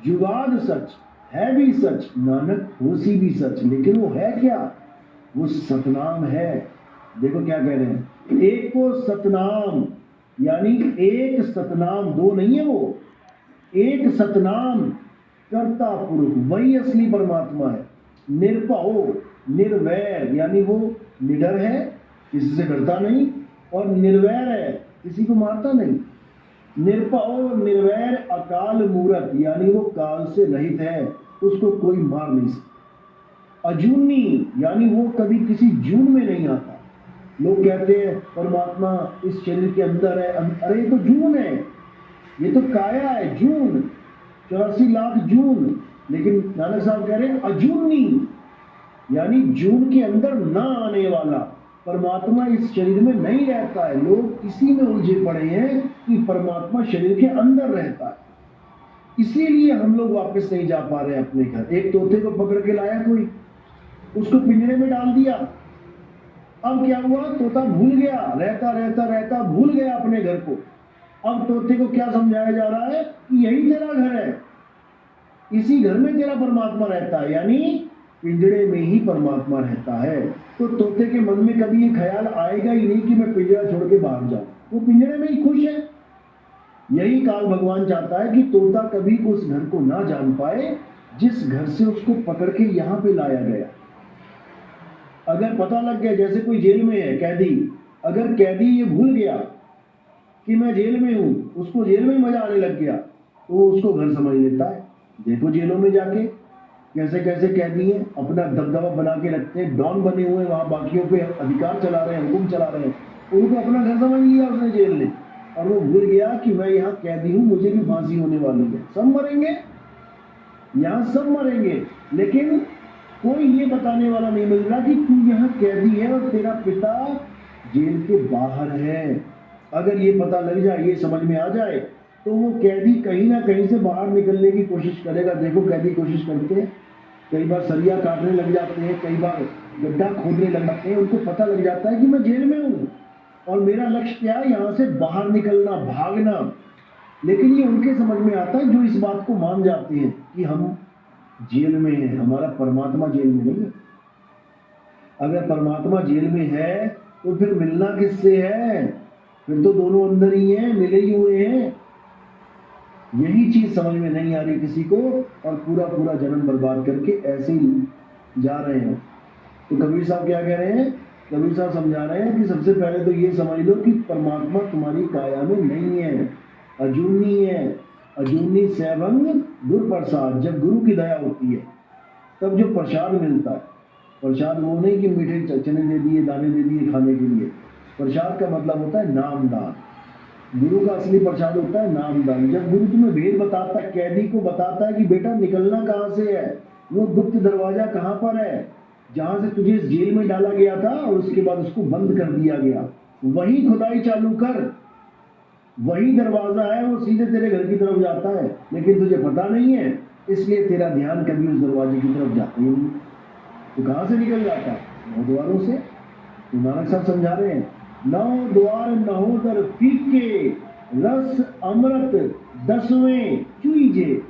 जुगाद सच है भी सच, नानक होसी भी सच। लेकिन वो है क्या? वो सतनाम है। देखो क्या कह रहे हैं, एक को सतनाम, यानी एक सतनाम, दो नहीं है वो, एक सतनाम कर्ता पुरुष, वही असली परमात्मा है। निरपहो, निर्वैर, यानी वो निडर है, किसी से डरता नहीं, और निर्वैर है, किसी को मारता नहीं। निरपहो निर्वैर अकाल मूरत, यानी वो काल से रहित है, उसको कोई मार नहीं सकता। अजूनी, यानी वो कभी किसी जून में नहीं आता। लोग कहते हैं परमात्मा इस शरीर के अंदर है, अरे ये तो जून है, ये तो काया है, जून, 84 लाख जून। लेकिन नानक साहब कह रहे हैं अजूनी, यानी जून के अंदर ना आने वाला परमात्मा इस शरीर में नहीं रहता है। लोग इसी में उलझे पड़े हैं कि परमात्मा शरीर के अंदर रहता है, इसीलिए हम लोग वापस नहीं जा पा रहे हैं अपने घर। एक तोते को पकड़ के लाया कोई, उसको पिंजरे में डाल दिया, अब क्या हुआ, तोता भूल गया, रहता रहता रहता भूल गया अपने घर को। अब तोते को क्या समझाया जा रहा है कि यही तेरा घर है, इसी घर में तेरा परमात्मा रहता है, यानी पिंजरे में ही परमात्मा रहता है। तो तोते के मन में कभी ये ख्याल आएगा ही नहीं कि मैं पिंजरा छोड़ के बाहर जाऊं, वो पिंजरे में ही खुश है। यही काल भगवान चाहता है कि तोता कभी उस घर को ना जान पाए जिस घर से उसको पकड़ के यहां पे लाया गया। अगर पता लग गया, जैसे कोई जेल में है कैदी, अगर कैदी ये भूल गया कि मैं जेल में हूं, उसको जेल में मजा आने लग गया, तो वो उसको घर समझ लेता है। देखो जेलों में जाके कैसे कैसे कैदी हैं, अपना दबदबा बना के रखते हैं, डॉन बने हुए, वहां बाकियों पे अधिकार चला रहे हैं, हुक्म चला रहे हैं, उनको अपना घर समझ लिया उसने जेल ने, और वो भूल गया कि मैं यहाँ कैदी हूं, मुझे भी फांसी होने वाली है, सब मरेंगे, यहाँ सब मरेंगे, लेकिन कोई ये बताने वाला नहीं मिल रहा कि तू यहाँ कैदी है और तेरा पिता जेल के बाहर है। अगर ये पता लग जाए, ये समझ में आ जाए, तो वो कैदी कहीं ना कहीं से बाहर निकलने की कोशिश करेगा। देखो कैदी कोशिश करते हैं, कई बार सरिया काटने लग जाते हैं, कई बार गड्ढा खोदने लग जाते हैं, उनको पता लग जाता है कि मैं जेल में हूँ और मेरा लक्ष्य क्या है, यहाँ से बाहर निकलना, भागना। लेकिन ये उनके समझ में आता है जो इस बात को मान जाते हैं कि हम जेल में है, हमारा परमात्मा जेल में नहीं है। अगर परमात्मा जेल में है तो फिर मिलना किससे है, फिर तो दोनों अंदर ही हैं, मिले ही हुए हैं। यही चीज समझ में नहीं आ रही किसी को, और पूरा पूरा जन्म बर्बाद करके ऐसे ही जा रहे हैं। तो कबीर साहब क्या कह रहे हैं, कबीर साहब समझा रहे हैं कि सबसे पहले तो ये समझ लो कि परमात्मा तुम्हारी काया में नहीं है, अजूनी है। अजूनी सैभंग गुरु प्रसाद, जब गुरु की दया होती है तब जो प्रसाद मिलता है, प्रसाद वो नहीं कि मीठे चने दे दिए, दाने दे दिए खाने के लिए। प्रसाद का मतलब होता है नामदान। गुरु का असली प्रसाद होता है नामदान। जब गुरु तुम्हें भेद बताता है, कैदी को बताता है कि बेटा निकलना कहाँ से है, वो गुप्त दरवाजा कहाँ पर है जहां से तुझे जेल में डाला गया था और उसके बाद उसको बंद कर दिया गया, वही खुदाई चालू कर, वही दरवाजा है, वो सीधे तेरे घर की तरफ जाता है, लेकिन तुझे पता नहीं है, इसलिए तेरा ध्यान कभी उस दरवाजे की तरफ जाता ही नहीं। तो कहां से निकल जाता है, 9 द्वारों से। तो नानक साहब समझा रहे हैं, 9 द्वार नहोदर फीके, रस अमृत 10वें चुईजे।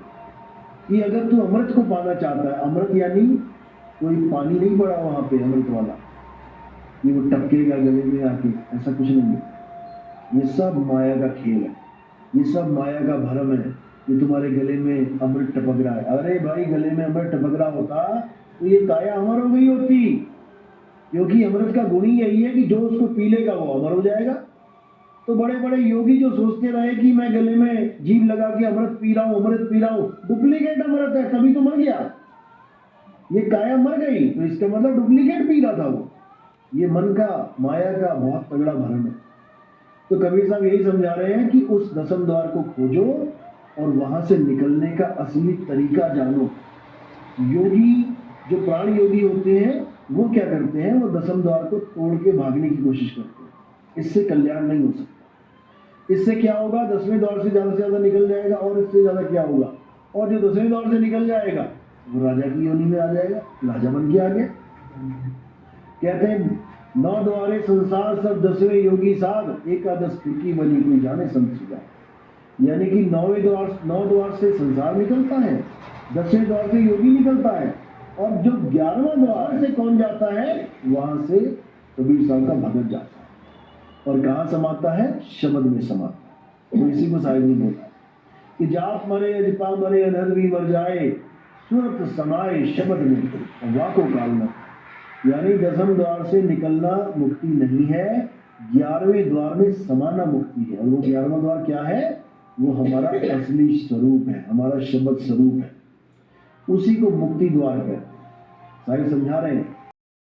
कि अगर तू अमृत को पाना चाहता है, अमृत यानी कोई पानी नहीं पड़ा वहां पे अमृत वाला, ये वो टपकेगा गले में आके, ऐसा कुछ नहीं है। ये सब माया का खेल है, ये सब माया का भ्रम है। ये तुम्हारे गले में अमृत टपक रहा है, अरे भाई गले में अमृत टपक रहा होता तो ये काया अमर हो गई होती, क्योंकि अमृत का गुण ही यही है कि जो उसको पी लेगा वो अमर हो जाएगा। तो बड़े बड़े योगी जो सोचते रहे कि मैं गले में जीभ लगा के अमृत पी रहा हूं, अमृत पी रहा हूं, डुप्लीकेट अमृत है, तभी तो मर गया। ये काया मर गई तो इसका मतलब डुप्लीकेट पी रहा था वो। ये मन का, माया का बहुत तगड़ा भ्रम है। तो कबीर साहब यही समझा रहे हैं कि उस 10वें द्वार को खोजो और वहां से निकलने का असली तरीका जानो। योगी जो प्राण योगी होते हैं वो क्या करते हैं, वो 10वें द्वार को तोड़ के भागने की कोशिश करते हैं। इससे कल्याण नहीं हो सकता। इससे क्या होगा, 10वें द्वार से ज्यादा निकल जाएगा, और इससे ज्यादा क्या होगा, और जो 10वें द्वार से निकल जाएगा वो राजा की योनि में आ जाएगा, राजा बन के आ गया। कहते हैं 9 द्वारे संसार सब 10वें योगी साध, एकादश खिड़की बनी कोई जाने संत सुजा। यानी कि 9 द्वार से संसार निकलता है, 10वें द्वार से योगी निकलता है, और जो 11वां द्वार से कौन जाता है, वहां से कबीर साहब का भगत जाता है और कहां समाता है, शब्द में समाता है। तो इसी को साहिब ने बोला कि जाप मरे अजपा मरे अनहद भी मर जाए, सुरत समाए शब्द में वाको काल न। यानी 10वें द्वार से निकलना मुक्ति नहीं है, 11वें द्वार में समाना मुक्ति है। और वो 11वां द्वार क्या है, वो हमारा असली स्वरूप है, हमारा शब्द स्वरूप है, उसी को मुक्ति द्वार कहते हैं। साहिब समझा रहे हैं।